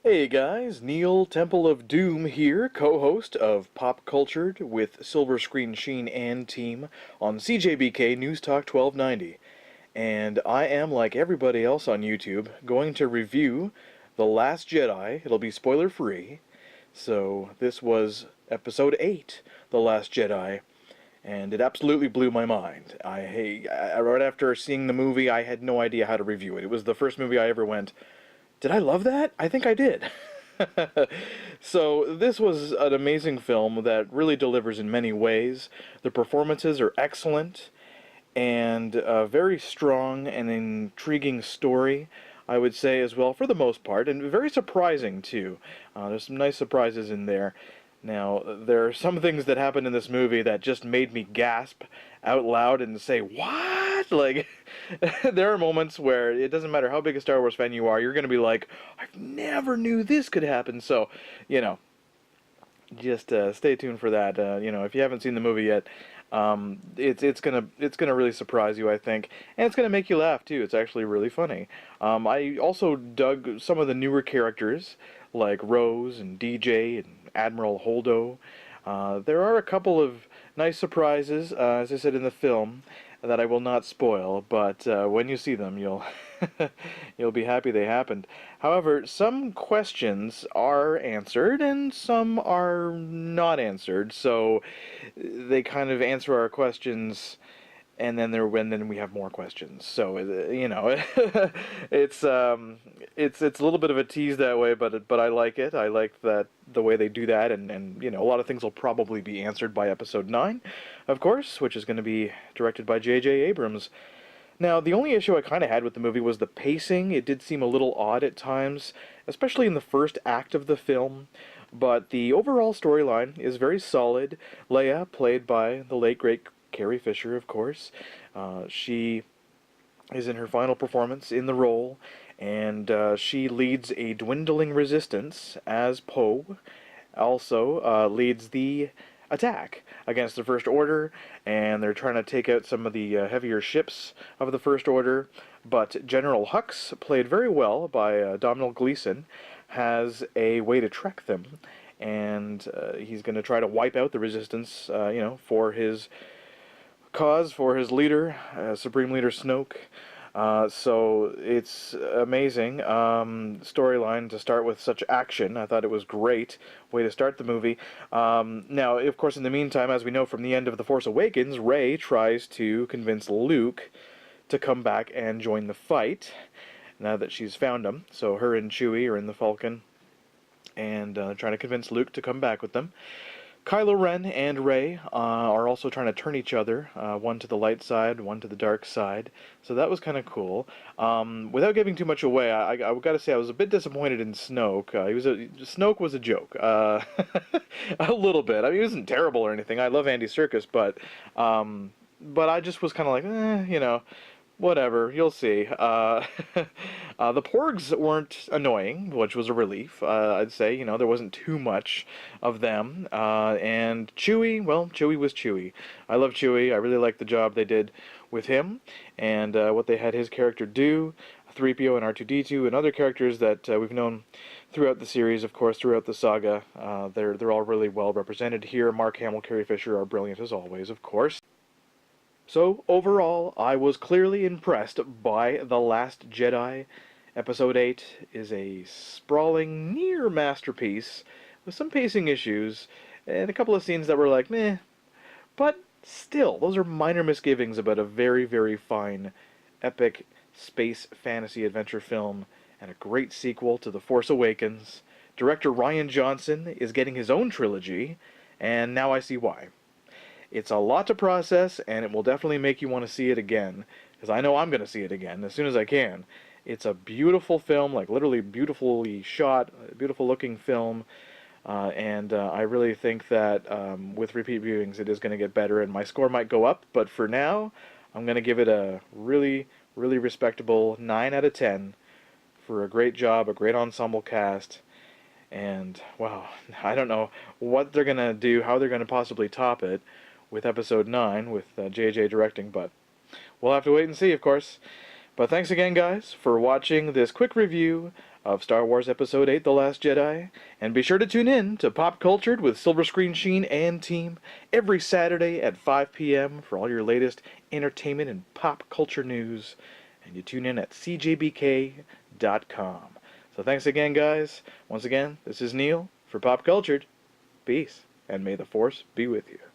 Hey guys, Neil Temple of Doom here, co-host of Pop Cultured with Silver Screen Sheen and team on CJBK News Talk 1290. And I am, like everybody else on YouTube, going to review The Last Jedi. It'll be spoiler free. So this was episode 8, The Last Jedi, and it absolutely blew my mind. Right after seeing the movie, I had no idea how to review it. It was the first movie I ever went, did I love that? I think I did. So this was an amazing film that really delivers in many ways. The performances are excellent, and a very strong and intriguing story, I would say, as well, for the most part, and very surprising too. There's some nice surprises in there. Now, there are some things that happened in this movie that just made me gasp out loud and say, "What?" Like, there are moments where it doesn't matter how big a Star Wars fan you are, you're going to be like, "I never knew this could happen." So, you know, just stay tuned for that. If you haven't seen the movie yet, it's gonna really surprise you, I think, and it's gonna make you laugh too. It's actually really funny. I also dug some of the newer characters like Rose and DJ and Admiral Holdo. There are a couple of nice surprises, as I said in the film, that I will not spoil, but when you see them, you'll you'll be happy they happened. However, some questions are answered and some are not answered, so they kind of answer our questions and then we have more questions. So it's a little bit of a tease that way, but I like it. I like that the way they do that, and a lot of things will probably be answered by episode 9, of course, which is going to be directed by J.J. Abrams. Now, the only issue I kind of had with the movie was the pacing. It did seem a little odd at times, especially in the first act of the film. But the overall storyline is very solid. Leia, played by the late great Carrie Fisher, of course. She is in her final performance in the role, and she leads a dwindling resistance as Poe also leads the attack against the First Order, and they're trying to take out some of the heavier ships of the First Order. But General Hux, played very well by Domhnall Gleeson, has a way to track them, and he's going to try to wipe out the Resistance, for his cause, for his leader, Supreme Leader Snoke. So it's amazing storyline to start with such action. I thought it was great way to start the movie. Now, of course, in the meantime, as we know from the end of The Force Awakens, Rey tries to convince Luke to come back and join the fight now that she's found him. So her and Chewie are in the Falcon and trying to convince Luke to come back with them. Kylo Ren and Rey are also trying to turn each other, one to the light side, one to the dark side. So that was kind of cool. Without giving too much away, I got to say I was a bit disappointed in Snoke. Snoke was a joke, a little bit. I mean, he wasn't terrible or anything. I love Andy Serkis, but I just was kind of like, whatever, you'll see. The porgs weren't annoying, which was a relief. I'd say, there wasn't too much of them. And Chewie, well, Chewie was Chewie. I love Chewie. I really liked the job they did with him and what they had his character do. 3PO and R2-D2 and other characters that we've known throughout the series, of course, throughout the saga. They're all really well represented here. Mark Hamill, Carrie Fisher are brilliant as always, of course. So, overall, I was clearly impressed by The Last Jedi. Episode 8 is a sprawling, near masterpiece, with some pacing issues, and a couple of scenes that were like, meh. But, still, those are minor misgivings about a very, very fine, epic, space fantasy adventure film, and a great sequel to The Force Awakens. Director Rian Johnson is getting his own trilogy, and now I see why. It's a lot to process, and it will definitely make you want to see it again, because I know I'm going to see it again as soon as I can. It's a beautiful film, like literally beautifully shot, beautiful looking film, and I really think that with repeat viewings it is going to get better, and my score might go up, but for now, I'm going to give it a really, really respectable 9 out of 10 for a great job, a great ensemble cast. And, wow, I don't know what they're going to do, how they're going to possibly top it with Episode 9, with J.J. directing, but we'll have to wait and see, of course. But thanks again, guys, for watching this quick review of Star Wars Episode 8 The Last Jedi. And be sure to tune in to Pop Cultured with Silver Screen Sheen and team every Saturday at 5 p.m. for all your latest entertainment and pop culture news. And you tune in at cjbk.com. So thanks again, guys. Once again, this is Neil for Pop Cultured. Peace, and may the Force be with you.